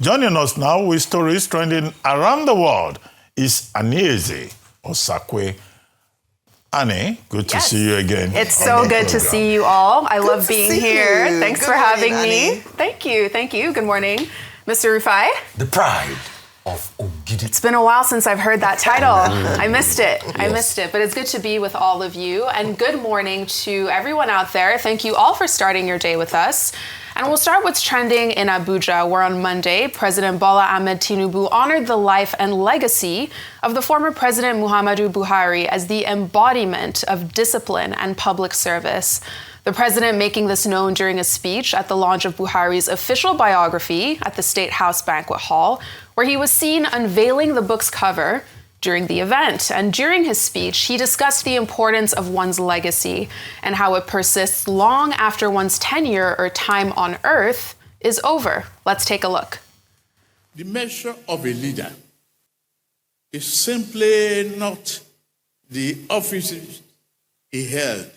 Joining us now with stories trending around the world is Anieze Osakwe. Annie, good to see you again. It's so good to see you all. I love being here. Thanks for having me. Thank you. Good morning. Mr. Rufai. The pride of Ogidi. It's been a while since I've heard that title. I missed it. I missed it. But it's good to be with all of you. And good morning to everyone out there. Thank you all for starting your day with us. And we'll start what's trending in Abuja, where on Monday, President Bola Ahmed Tinubu honored the life and legacy of the former President Muhammadu Buhari as the embodiment of discipline and public service. The president making this known during a speech at the launch of Buhari's official biography at the State House Banquet Hall, where he was seen unveiling the book's cover during the event. And during his speech, he discussed the importance of one's legacy and how it persists long after one's tenure or time on earth is over. Let's take a look. The measure of a leader is simply not the offices he held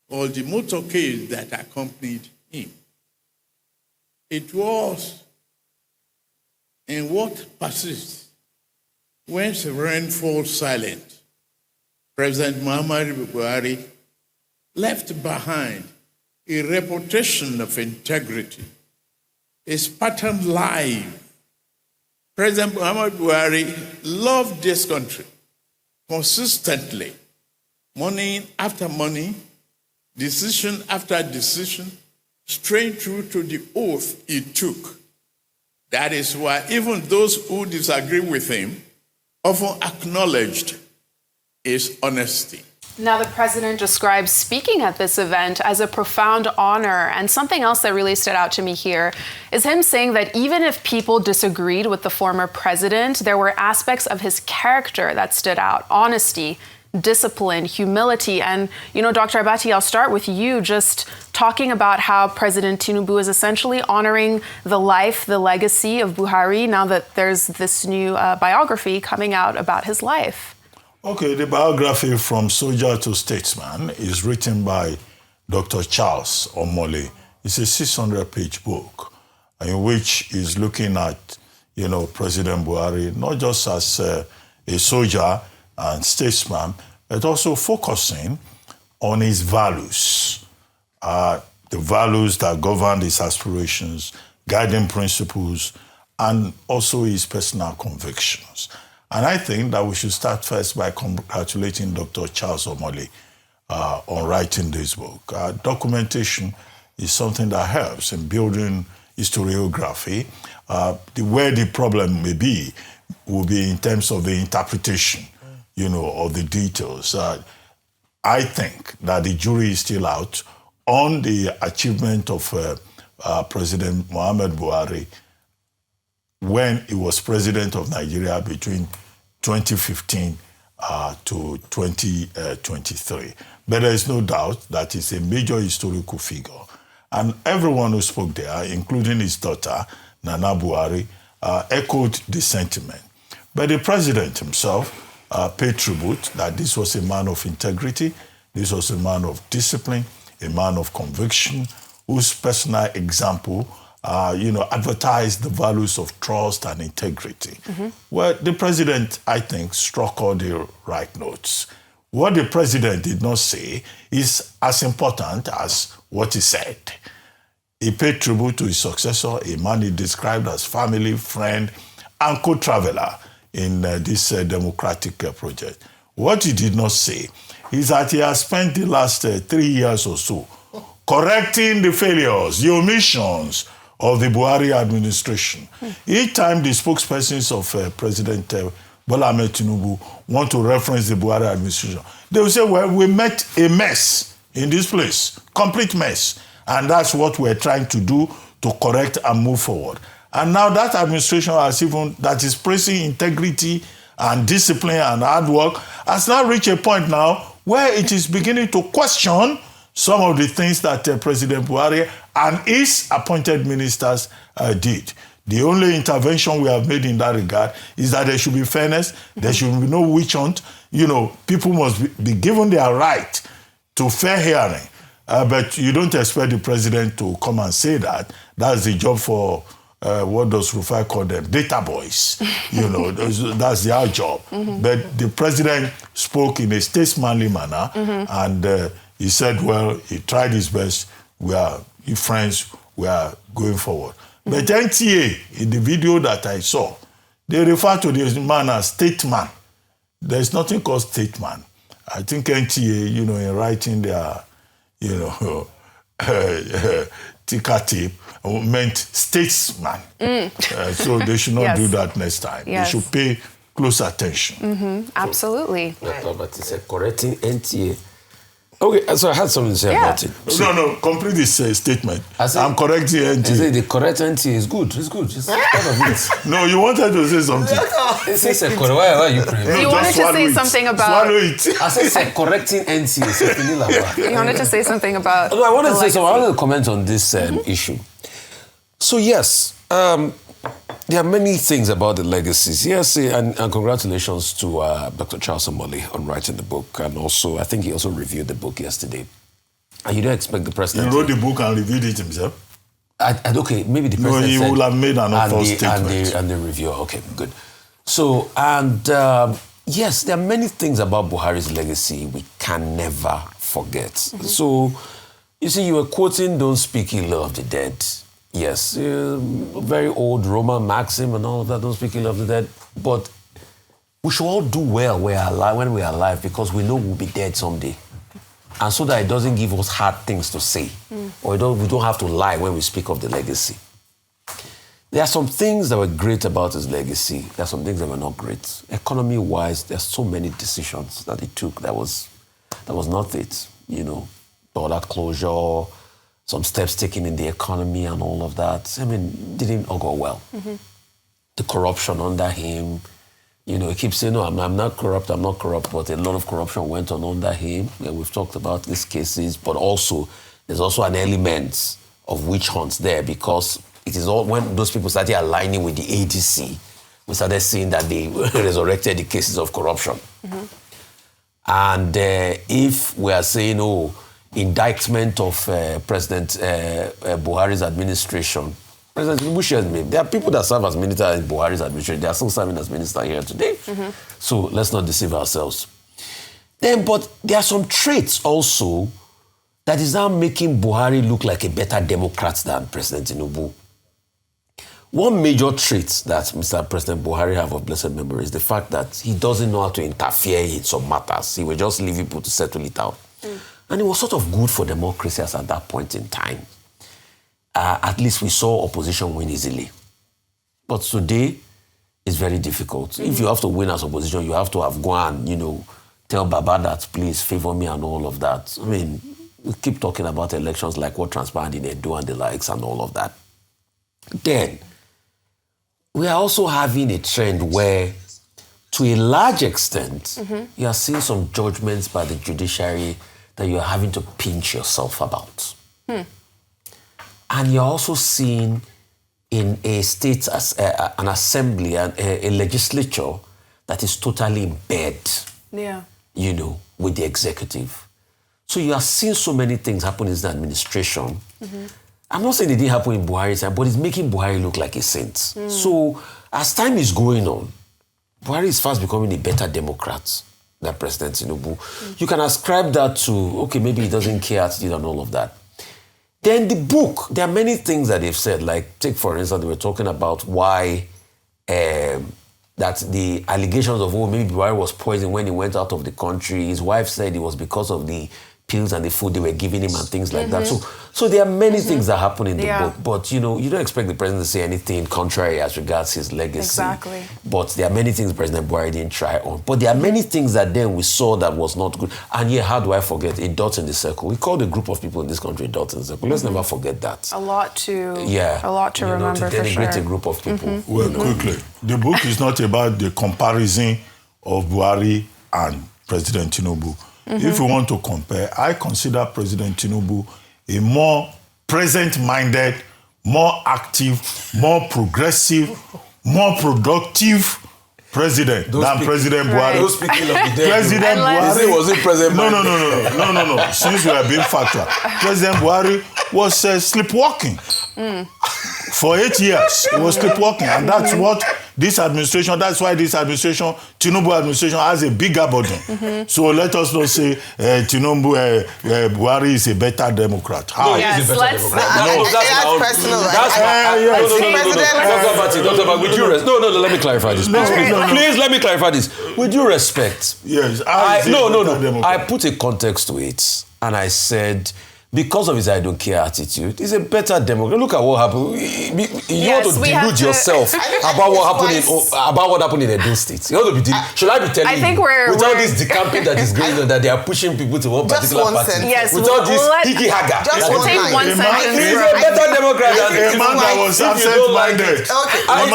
or the motorcade that accompanied him. It was in what persists when rain falls silent. President Muhammadu Buhari left behind a reputation of integrity, his pattern life. President Muhammadu Buhari loved this country consistently, morning after morning, decision after decision, straight through to the oath he took. That is why even those who disagree with him often acknowledged his honesty. Now, the president describes speaking at this event as a profound honor. And something else that really stood out to me here is him saying that even if people disagreed with the former president, there were aspects of his character that stood out: honesty, discipline, humility. And, Dr. Abati, I'll start with you, just talking about how President Tinubu is essentially honoring the life, the legacy of Buhari, now that there's this new biography coming out about his life. Okay, the biography From Soldier to Statesman is written by Dr. Charles Omole. It's a 600-page book in which he's looking at, President Buhari, not just as a soldier and statesman, but also focusing on his values, the values that govern his aspirations, guiding principles, and also his personal convictions. And I think that we should start first by congratulating Dr. Charles Omole on writing this book. Documentation is something that helps in building historiography. Where the problem may be will be in terms of the interpretation of the details. I think that the jury is still out on the achievement of President Muhammadu Buhari when he was president of Nigeria between 2015 to 2023. But there is no doubt that he's a major historical figure. And everyone who spoke there, including his daughter, Nana Buhari, echoed the sentiment. But the president himself paid tribute that this was a man of integrity, this was a man of discipline, a man of conviction, whose personal example, advertised the values of trust and integrity. Mm-hmm. Well, the president, I think, struck all the right notes. What the president did not say is as important as what he said. He paid tribute to his successor, a man he described as family, friend, and co-traveler in this democratic project. What he did not say is that he has spent the last 3 years or so correcting the failures, the omissions of the Buhari administration. Each time the spokespersons of President Bola Ahmed Tinubu want to reference the Buhari administration, they will say, well, we met a mess in this place, complete mess. And that's what we're trying to do to correct and move forward. And now that administration that is praising integrity and discipline and hard work has now reached a point now where it is beginning to question some of the things that President Buhari and his appointed ministers did. The only intervention we have made in that regard is that there should be fairness, there should be no witch hunt. People must be given their right to fair hearing. But you don't expect the president to come and say that. That's the job for what does Rufai call them? Data boys. That's their job. But the president spoke in a statesmanly manner, and he said, well, he tried his best. We are friends. We are going forward. But NTA, in the video that I saw, they refer to this man as statesman. There's nothing called statesman. I think NTA, in writing their, ticker tape, meant statesman. So they should not do that next time. Yes. They should pay close attention. Absolutely. But it's a correcting NTA. Okay, so I had something to say about it. No, complete this statement. I'm correcting NTA. I say the correct NTA is good. It's good. It's part of it. No, you wanted to say something. It says why are you praying? You wanted to say something about... Swallow it. I said correcting NTA. You wanted to say something about... No, I wanted to say something. I wanted to comment on this issue. So yes, there are many things about the legacies. Yes, and congratulations to Dr. Charles Omole on writing the book. And also, I think he also reviewed the book yesterday. And you don't expect the president... He wrote the book and reviewed it himself? Okay, maybe the president he will have made an awful statement. And the reviewer. Okay, good. So, yes, there are many things about Buhari's legacy we can never forget. So, you see, you were quoting "Don't speak ill of the dead." Yes, very old Roman maxim and all of that, don't speak ill of the dead. But we should all do well when we are alive, because we know we'll be dead someday. And so that it doesn't give us hard things to say. Or we don't have to lie when we speak of the legacy. There are some things that were great about his legacy. There are some things that were not great. Economy-wise, there's so many decisions that he took that was not it. Border closure, some steps taken in the economy and all of that. I mean, didn't all go well. The corruption under him, he keeps saying, no, I'm not corrupt, but a lot of corruption went on under him. And we've talked about these cases, but also, there's also an element of witch hunts there, because it is all when those people started aligning with the ADC, we started seeing that they resurrected the cases of corruption. And if we are saying, indictment of President Buhari's administration. President Tinubu shares me. There are people that serve as minister in Buhari's administration. They are still serving as minister here today. So let's not deceive ourselves. But there are some traits also that is now making Buhari look like a better Democrat than President Tinubu. One major trait that Mr. President Buhari have of blessed memory is the fact that he doesn't know how to interfere in some matters. He will just leave people to settle it out. And it was sort of good for democracy at that point in time. At least we saw opposition win easily. But today, it's very difficult. If you have to win as opposition, you have to have gone and, tell Baba that, please favor me and all of that. I mean, we keep talking about elections like what transpired in Edo and the likes and all of that. Then, we are also having a trend where, to a large extent, you are seeing some judgments by the judiciary that you're having to pinch yourself about. And you're also seeing in a state, as an assembly, and a legislature that is totally in bed, with the executive. So you are seeing so many things happen in the administration. I'm not saying it didn't happen in Buhari's time, but it's making Buhari look like a saint. So as time is going on, Buhari is fast becoming a better Democrat than President Tinubu. You can ascribe that to, maybe he doesn't care attitude and all of that. Then the book, there are many things that they've said, like, take for instance, they were talking about why that the allegations of, maybe Buhari was poisoned when he went out of the country. His wife said it was because of the pills and the food they were giving him and things like that. So there are many things that happen in the book, but you don't expect the president to say anything contrary as regards his legacy. Exactly. But there are many things President Buhari didn't try on. But there are many things that then we saw that was not good. And how do I forget? A dot in the circle. We called a group of people in this country a dot in the circle. Let's never forget that. A lot to remember, to denigrate a group of people. Well, quickly, the book is not about the comparison of Buhari and President Tinubu. If you want to compare, I consider President Tinubu a more present-minded, more active, more progressive, more productive president than President Buhari. Don't speak ill of the dead. President Buhari was it President Buhari? No. Since we are being factual, President Buhari was sleepwalking. For 8 years, he was sleepwalking. And that's what that's why this administration, Tinubu administration, has a bigger burden. So let us not say Tinubu, Buhari is a better Democrat. How? No, he's a better Democrat. That's personal. Dr. Bag, with due respect. No, let me clarify this. Please, let me clarify this. With due respect. Yes. I put a context to it, and I said, because of his I don't care attitude, he's a better Democrat. Look at what happened. You want to delude yourself about what happened in Edo State. You want to be should I be telling you with all this decamping that is going on, that they are pushing people to one particular party? Yes, with all this hiki haga. We'll take one sentence. He's a better Democrat than a man that was absent-minded. At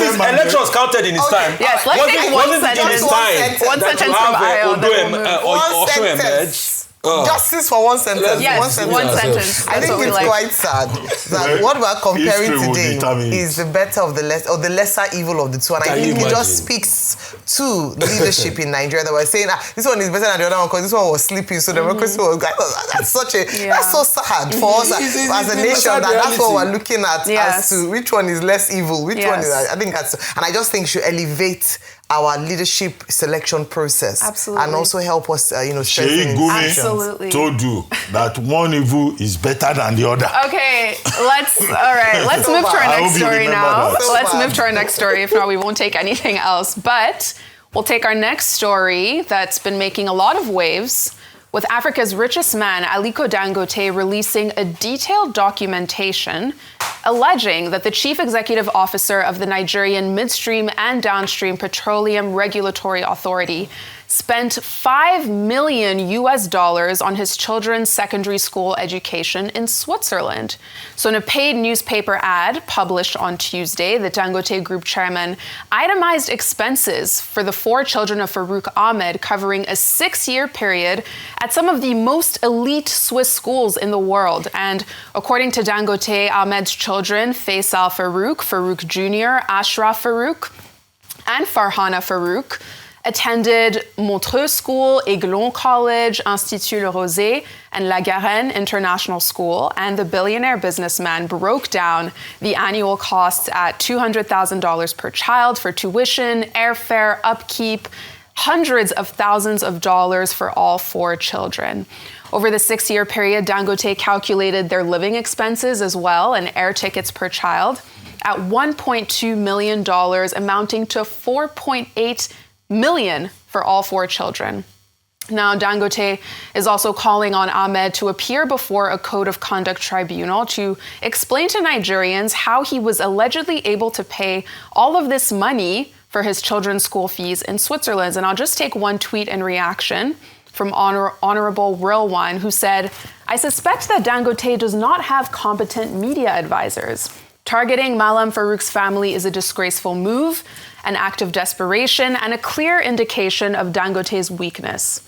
least elections counted in his time. Yes, let's take one sentence. One sentence from Ayo. Justice for one sentence. Yes, one sentence. I think it's quite sad that what we're comparing today is the better of the less, or the lesser evil of the two. And I think it just speaks to leadership in Nigeria that we're saying, this one is better than the other one because this one was sleeping, so democracy was going. That's so sad for us as a nation. That's what we're looking at as to which one is less evil, which one is. I think that's, and I just think should elevate our leadership selection process. Absolutely. And also help us, strengthen institutions. Absolutely. Told you that one evil is better than the other. Okay, let's move to our next story now. Let's move to our next story. If not, we won't take anything else. But we'll take our next story that's been making a lot of waves, with Africa's richest man, Aliko Dangote, releasing a detailed documentation alleging that the chief executive officer of the Nigerian Midstream and Downstream Petroleum Regulatory Authority spent $5 million on his children's secondary school education in Switzerland. So in a paid newspaper ad published on Tuesday, the Dangote Group chairman itemized expenses for the 4 children of Farouk Ahmed, covering a 6-year period at some of the most elite Swiss schools in the world. And according to Dangote, Ahmed's children, Faisal Farouk, Farouk Jr., Ashraf Farouk, and Farhana Farouk, attended Montreux School, Aiglon College, Institut Le Rosé, and La Garenne International School, and the billionaire businessman broke down the annual costs at $200,000 per child for tuition, airfare, upkeep, hundreds of thousands of dollars for all 4 children. Over the 6-year period, Dangote calculated their living expenses as well, and air tickets per child, at $1.2 million, amounting to $4.8 million for all 4 children. Now, Dangote is also calling on Ahmed to appear before a Code of Conduct Tribunal to explain to Nigerians how he was allegedly able to pay all of this money for his children's school fees in Switzerland. And I'll just take one tweet in reaction from Honorable Rilwan, who said, "I suspect that Dangote does not have competent media advisors. Targeting Malam Farouk's family is a disgraceful move, an act of desperation, and a clear indication of Dangote's weakness.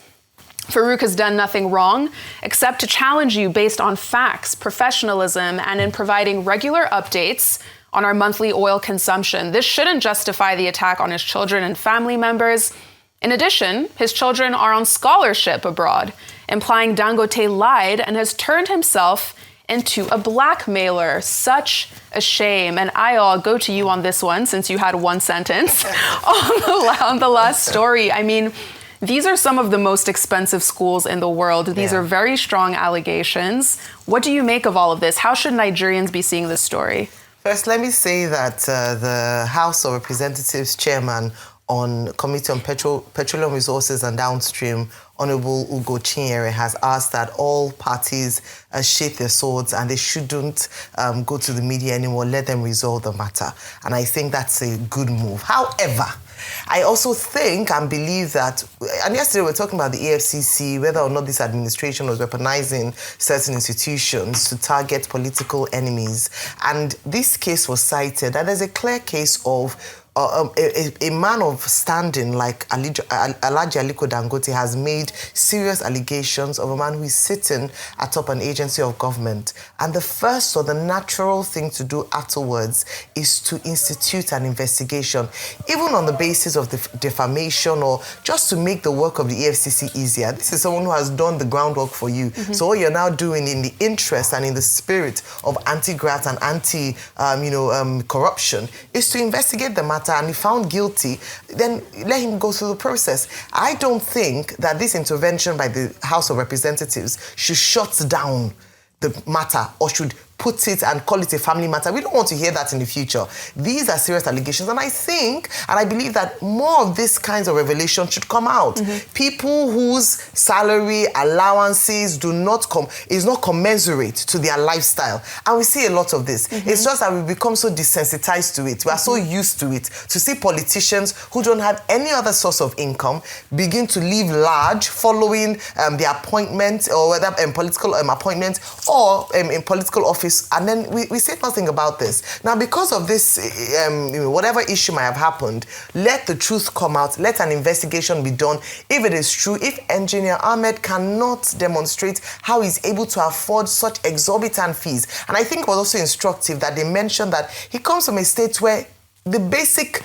Farouk has done nothing wrong except to challenge you based on facts, professionalism, and in providing regular updates on our monthly oil consumption. This shouldn't justify the attack on his children and family members. In addition, his children are on scholarship abroad, implying Dangote lied and has turned himself into a blackmailer. Such a shame." And I'll go to you on this one, since you had one sentence on the last story. I mean, these are some of the most expensive schools in the world. These are very strong allegations. What do you make of all of this? How should Nigerians be seeing this story? First, let me say that the House of Representatives chairman on Committee on Petroleum Resources and Downstream, Honorable Ugo Chinyere, has asked that all parties sheath their swords and they shouldn't go to the media anymore. Let them resolve the matter. And I think that's a good move. However, I also think and believe that, and yesterday we were talking about the EFCC, whether or not this administration was weaponizing certain institutions to target political enemies. And this case was cited, and there's a clear case of a man of standing like Alhaji Aliko Dangote has made serious allegations of a man who is sitting atop an agency of government. And the first or the natural thing to do afterwards is to institute an investigation, even on the basis of the defamation or just to make the work of the EFCC easier. This is someone who has done the groundwork for you. So what you're now doing in the interest and in the spirit of anti-graft and anti-corruption is to investigate the matter, and if found guilty, then let him go through the process. I don't think that this intervention by the House of Representatives should shut down the matter or should put it and call it a family matter. We don't want to hear that in the future. These are serious allegations, and I think and I believe that more of these kinds of revelations should come out. People whose salary allowances is not commensurate to their lifestyle, and we see a lot of this. It's just that we've become so desensitized to it. We are so used to it, to see politicians who don't have any other source of income begin to live large following the appointment, or whether political appointment or in political office, and then we say nothing about this. Now, because of this, whatever issue might have happened, let the truth come out, let an investigation be done. If it is true, if Engineer Ahmed cannot demonstrate how he's able to afford such exorbitant fees, and I think it was also instructive that they mentioned that he comes from a state where the basic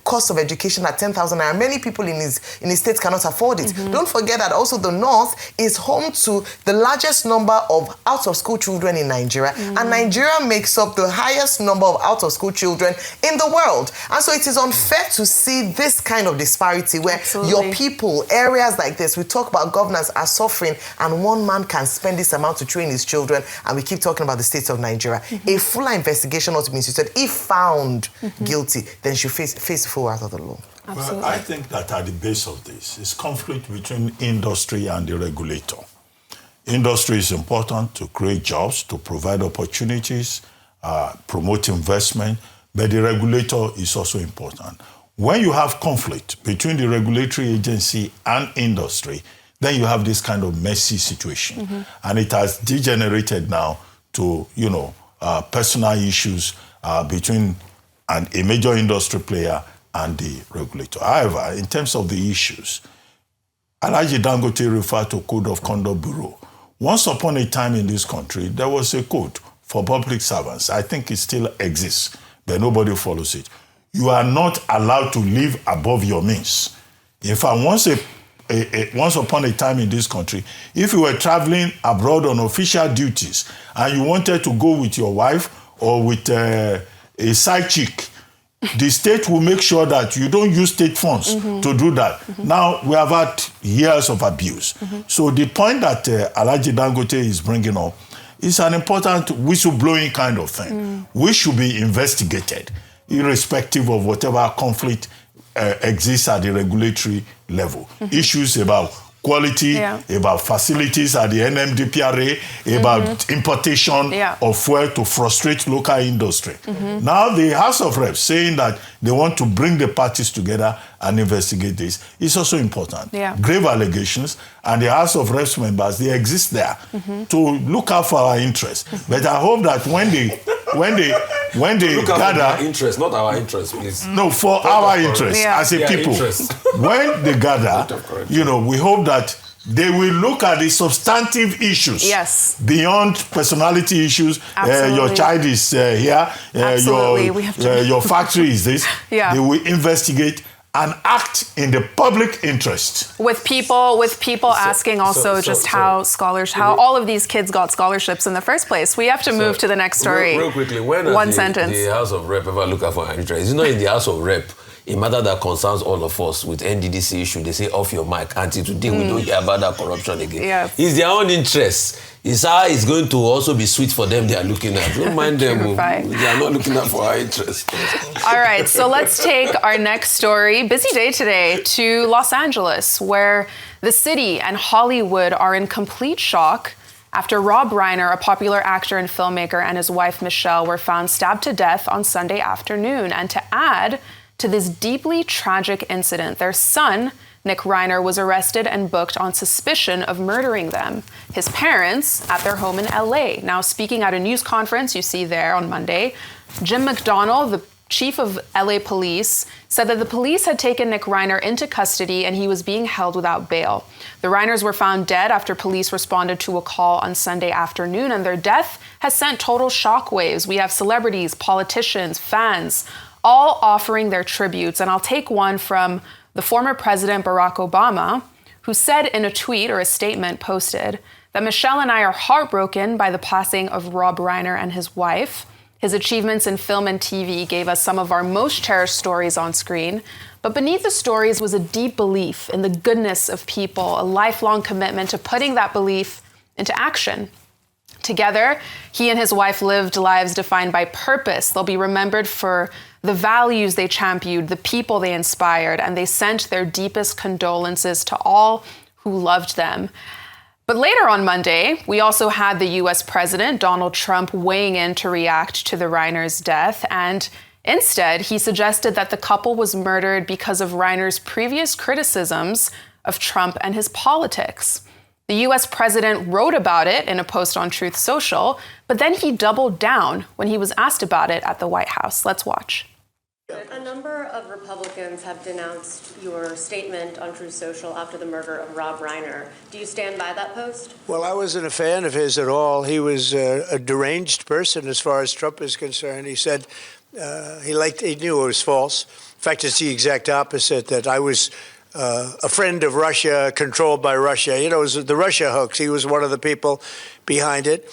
cost of education at 10,000 naira, many people in his state cannot afford it. Don't forget that also the North is home to the largest number of out-of-school children in Nigeria, and Nigeria makes up the highest number of out-of-school children in the world. And so it is unfair to see this kind of disparity where your people, areas like this, we talk about governance, are suffering, and one man can spend this amount to train his children, and we keep talking about the state of Nigeria. A fuller investigation ought to be instituted. If found guilty, then should face full wrath of the law. Well, I think that at the base of this is conflict between industry and the regulator. Industry is important to create jobs, to provide opportunities, promote investment, but the regulator is also important. When you have conflict between the regulatory agency and industry, then you have this kind of messy situation. And it has degenerated now to, personal issues between a major industry player and the regulator. However, in terms of the issues, Alhaji Dangote referred to Code of Conduct Bureau. Once upon a time in this country, there was a code for public servants. I think it still exists, but nobody follows it. You are not allowed to live above your means. In fact, once upon a time in this country, if you were traveling abroad on official duties and you wanted to go with your wife or with a side chick, the state will make sure that you don't use state funds to do that. Now, we have had years of abuse. So the point that Alhaji Dangote is bringing up is an important whistleblowing kind of thing, which should be investigated, irrespective of whatever conflict exists at the regulatory level. Issues about quality, about facilities at the NMDPRA, about importation of fuel to frustrate local industry. Now the House of Reps saying that they want to bring the parties together and investigate this is also important. Grave allegations, and the House of Reps members, they exist there to look out for our interests. But I hope that when they gather, our interest, not our interest, please. No, for our interest as a people. When they gather, we hope that they will look at the substantive issues beyond personality issues. Your child is here. Your factory is this. They will investigate and act in the public interest. With people asking also how all of these kids got scholarships in the first place. We have to move to the next story. Real quickly, when does the House of Rep ever look out for our interest? It's not in the House of Rep, a matter that concerns all of us with NDDC issue. They say off your mic. Until today, we don't hear about that corruption again. It's their own interest. It's how it's going to also be sweet for them they are looking at. Don't mind them. They are not looking at for our interest. All right, so let's take our next story. Busy day today to Los Angeles, where the city and Hollywood are in complete shock after Rob Reiner, a popular actor and filmmaker, and his wife Michele were found stabbed to death on Sunday afternoon. And to add to this deeply tragic incident, their son, Nick Reiner, was arrested and booked on suspicion of murdering them. His parents at their home in LA. Now, speaking at a news conference you see there on Monday, Jim McDonnell, the chief of LA police, said that the police had taken Nick Reiner into custody and he was being held without bail. The Reiners were found dead after police responded to a call on Sunday afternoon, and their death has sent total shockwaves. We have celebrities, politicians, fans, all offering their tributes. And I'll take one from the former President Barack Obama, who said in a tweet or a statement posted that Michele and I are heartbroken by the passing of Rob Reiner and his wife. His achievements in film and TV gave us some of our most cherished stories on screen. But beneath the stories was a deep belief in the goodness of people, a lifelong commitment to putting that belief into action. Together, he and his wife lived lives defined by purpose. They'll be remembered for the values they championed, the people they inspired, and they sent their deepest condolences to all who loved them. But later on Monday, we also had the U.S. President, Donald Trump, weighing in to react to the Reiner's death. And instead, he suggested that the couple was murdered because of Reiner's previous criticisms of Trump and his politics. The U.S. President wrote about it in a post on Truth Social, but then he doubled down when he was asked about it at the White House. Let's watch. A number of Republicans have denounced your statement on Truth Social after the murder of Rob Reiner. Do you stand by that post? Well, I wasn't a fan of his at all. He was a deranged person as far as Trump is concerned. He said he knew it was false. In fact, it's the exact opposite, that I was a friend of Russia, controlled by Russia. You know, it was the Russia hoax. He was one of the people behind it.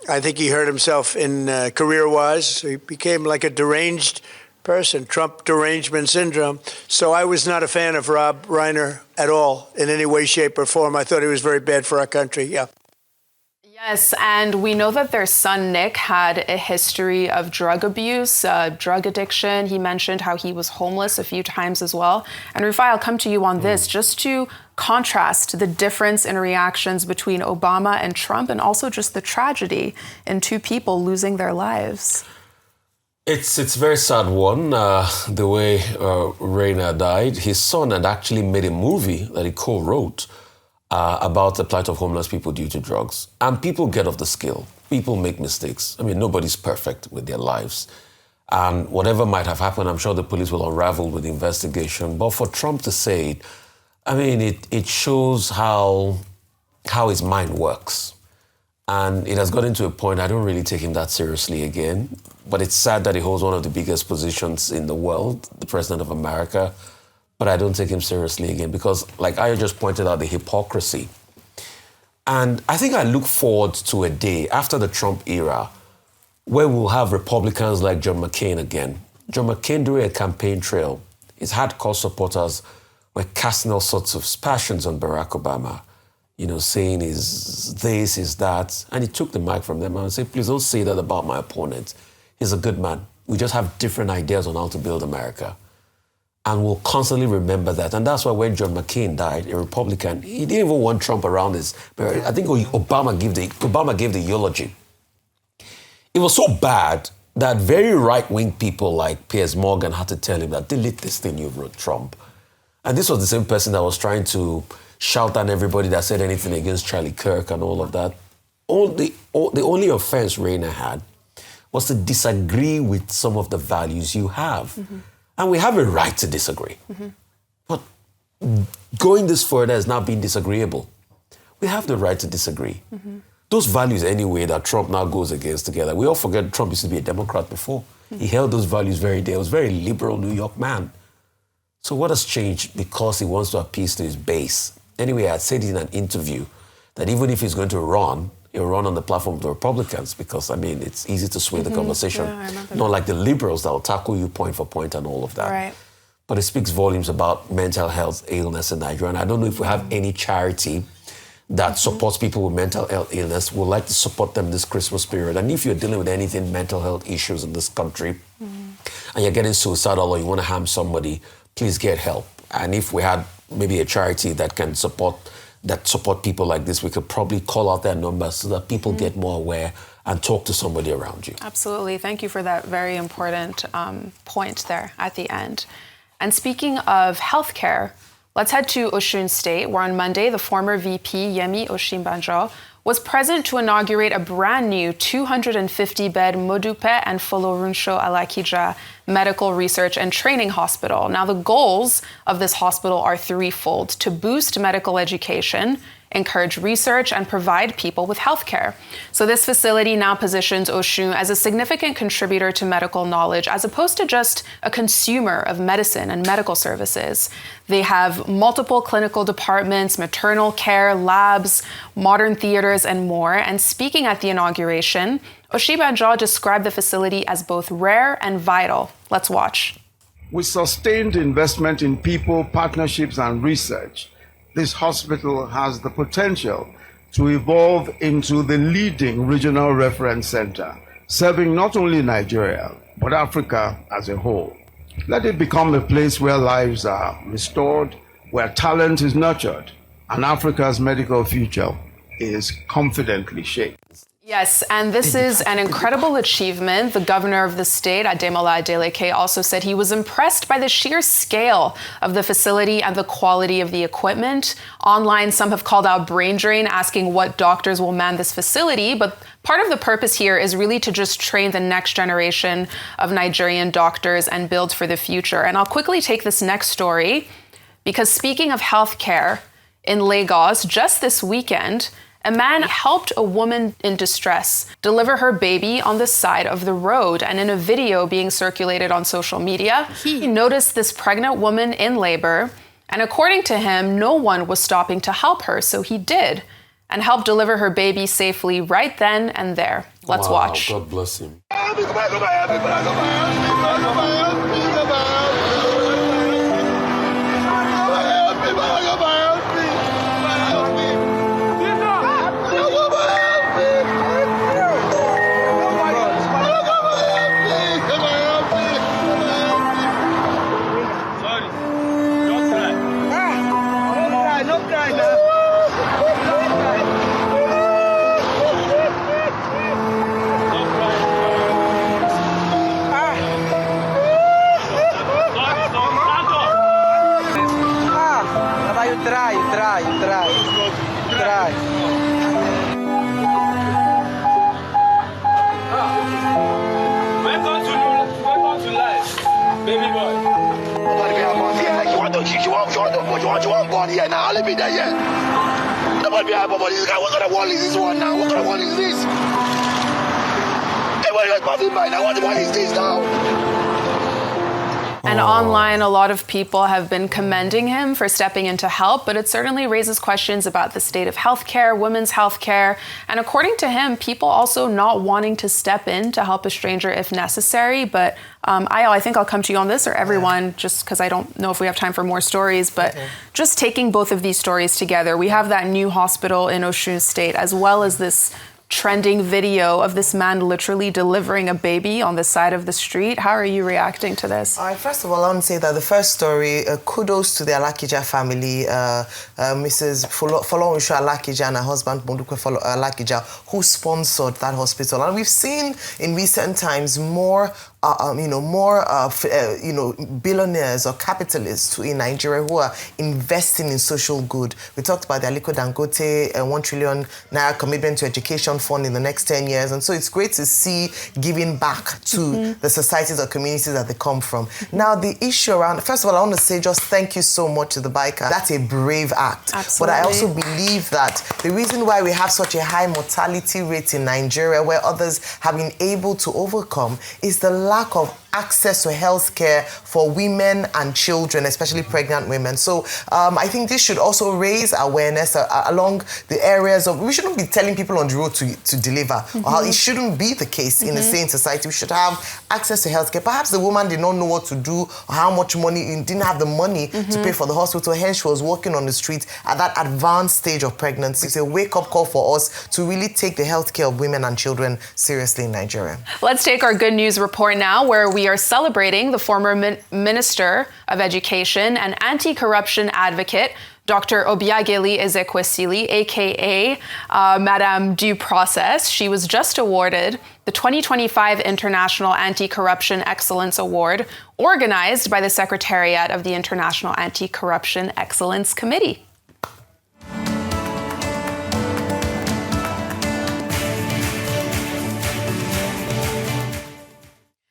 I think he hurt himself in career-wise. He became like a deranged person, Trump derangement syndrome. So I was not a fan of Rob Reiner at all in any way, shape, or form. I thought he was very bad for our country, yeah. Yes, and we know that their son, Nick, had a history of drug abuse, drug addiction. He mentioned how he was homeless a few times as well. And Rufai, I'll come to you on this, just to contrast the difference in reactions between Obama and Trump, and also just the tragedy in two people losing their lives. It's a very sad one, the way Reiner died. His son had actually made a movie that he co-wrote about the plight of homeless people due to drugs. And people get off the scale. People make mistakes. I mean, nobody's perfect with their lives. And whatever might have happened, I'm sure the police will unravel with the investigation. But for Trump to say it, I mean, it shows how his mind works. And it has gotten to a point, I don't really take him that seriously again. But it's sad that he holds one of the biggest positions in the world, the President of America. But I don't take him seriously again because, like I just pointed out, the hypocrisy. And I think I look forward to a day after the Trump era where we'll have Republicans like John McCain again. John McCain, during a campaign trail, his hardcore supporters were casting all sorts of aspersions on Barack Obama. You know, saying is this, is that. And he took the mic from them and said, please don't say that about my opponent. He's a good man. We just have different ideas on how to build America. And we'll constantly remember that. And that's why when John McCain died, a Republican, he didn't even want Trump around his... I think Obama gave the eulogy. It was so bad that very right-wing people like Piers Morgan had to tell him that, delete this thing you wrote, Trump. And this was the same person that was trying to shout at everybody that said anything against Charlie Kirk and all of that. The only offense Reiner had was to disagree with some of the values you have. Mm-hmm. And we have a right to disagree. Mm-hmm. But going this further is not being disagreeable. We have the right to disagree. Mm-hmm. Those values anyway that Trump now goes against together. We all forget Trump used to be a Democrat before. Mm-hmm. He held those values very dear. He was a very liberal New York man. So what has changed? Because he wants to appease to his base. Anyway, I said in an interview that even if he's going to run, he'll run on the platform of the Republicans because, I mean, it's easy to sway the conversation. Yeah, not like the liberals that will tackle you point for point and all of that. Right. But it speaks volumes about mental health illness in Nigeria. And I don't know if we have any charity that supports people with mental health illness. We'd like to support them this Christmas period. And if you're dealing with anything mental health issues in this country and you're getting suicidal or you want to harm somebody, please get help. And if we had maybe a charity that can support people like this, we could probably call out their numbers so that people get more aware and talk to somebody around you. Absolutely. Thank you for that very important point there at the end. And speaking of healthcare, let's head to Osun State, where on Monday, the former VP, Yemi Osinbajo, was present to inaugurate a brand new 250-bed Modupe and Folorunsho Alakija Medical Research and Training Hospital. Now, the goals of this hospital are threefold: to boost medical education, encourage research, and provide people with health care. So this facility now positions Osun as a significant contributor to medical knowledge, as opposed to just a consumer of medicine and medical services. They have multiple clinical departments, maternal care, labs, modern theaters, and more. And speaking at the inauguration, Oshibanjo described the facility as both rare and vital. Let's watch. With sustained investment in people, partnerships, and research, this hospital has the potential to evolve into the leading regional reference center, serving not only Nigeria, but Africa as a whole. Let it become a place where lives are restored, where talent is nurtured, and Africa's medical future is confidently shaped. Yes, and this is an incredible achievement. The governor of the state, Ademola Adeleke, also said he was impressed by the sheer scale of the facility and the quality of the equipment. Online, some have called out brain drain, asking what doctors will man this facility, but part of the purpose here is really to just train the next generation of Nigerian doctors and build for the future. And I'll quickly take this next story, because speaking of healthcare, in Lagos, just this weekend, a man helped a woman in distress deliver her baby on the side of the road. And in a video being circulated on social media, he noticed this pregnant woman in labor. And according to him, no one was stopping to help her. So he did, and helped deliver her baby safely right then and there. Let's watch. God bless him. Try. Welcome to life, baby boy. You want body here now? Let me there yet. Nobody be happy about this guy. What kind of wall is this one now? What kind of wall is this? Everybody was passing by now. What is this now? And online, a lot of people have been commending him for stepping in to help, but it certainly raises questions about the state of healthcare, women's healthcare, and according to him, people also not wanting to step in to help a stranger if necessary. But I think I'll come to you on this, or everyone, just because I don't know if we have time for more stories, but just taking both of these stories together, we have that new hospital in Osun State, as well as this trending video of this man literally delivering a baby on the side of the street. How are you reacting to this? First of all, I want to say that the first story, kudos to the Alakija family, Mrs. Folorunsho Alakija and her husband, Modupe Alakija, who sponsored that hospital. And we've seen in recent times more billionaires or capitalists in Nigeria who are investing in social good. We talked about the Aliko Dangote 1 trillion naira commitment to education fund in the next 10 years. And so it's great to see giving back to the societies or communities that they come from. Now, the issue around, first of all, I want to say just thank you so much to the biker. That's a brave act. Absolutely. But I also believe that the reason why we have such a high mortality rate in Nigeria, where others have been able to overcome, is the lack of access to health care for women and children, especially pregnant women. So I think this should also raise awareness along the areas of, we shouldn't be telling people on the road to deliver, or how it shouldn't be the case in a sane society. We should have access to health care. Perhaps the woman did not know what to do, or how much money, didn't have the money to pay for the hospital, hence she was walking on the street at that advanced stage of pregnancy. It's a wake-up call for us to really take the health care of women and children seriously in Nigeria. Let's take our good news report now, where we are celebrating the former Minister of Education and anti-corruption advocate, Dr. Obiageli Ezekwesili, a.k.a. Madame Due Process. She was just awarded the 2025 International Anti-Corruption Excellence Award, organized by the Secretariat of the International Anti-Corruption Excellence Committee.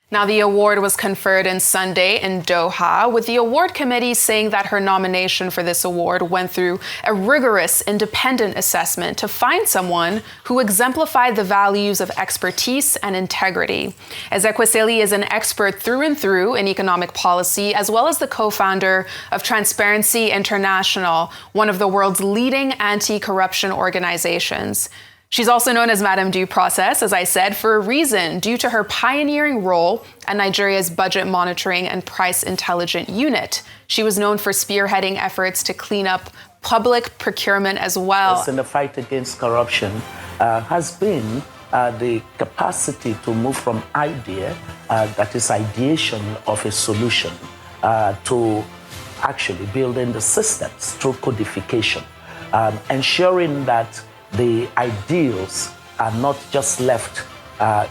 Now, the award was conferred on Sunday in Doha, with the award committee saying that her nomination for this award went through a rigorous independent assessment to find someone who exemplified the values of expertise and integrity. Ezekwesili is an expert through and through in economic policy, as well as the co-founder of Transparency International, one of the world's leading anti-corruption organizations. She's also known as Madam Due Process, as I said, for a reason, due to her pioneering role at Nigeria's Budget Monitoring and Price Intelligence Unit. She was known for spearheading efforts to clean up public procurement as well. In the fight against corruption has been the capacity to move from idea, that is ideation of a solution, to actually building the systems through codification, ensuring that the ideals are not just left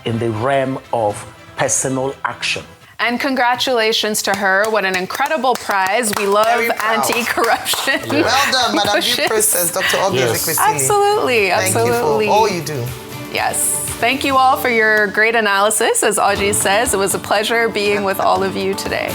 in the realm of personal action. And congratulations to her. What an incredible prize. We love anti-corruption. Yeah. Well done, Madam Due Process, Dr. Ezekwesili. Absolutely, absolutely. Thank you for all you do. Yes. Thank you all for your great analysis. As Audrey says, it was a pleasure being with all of you today.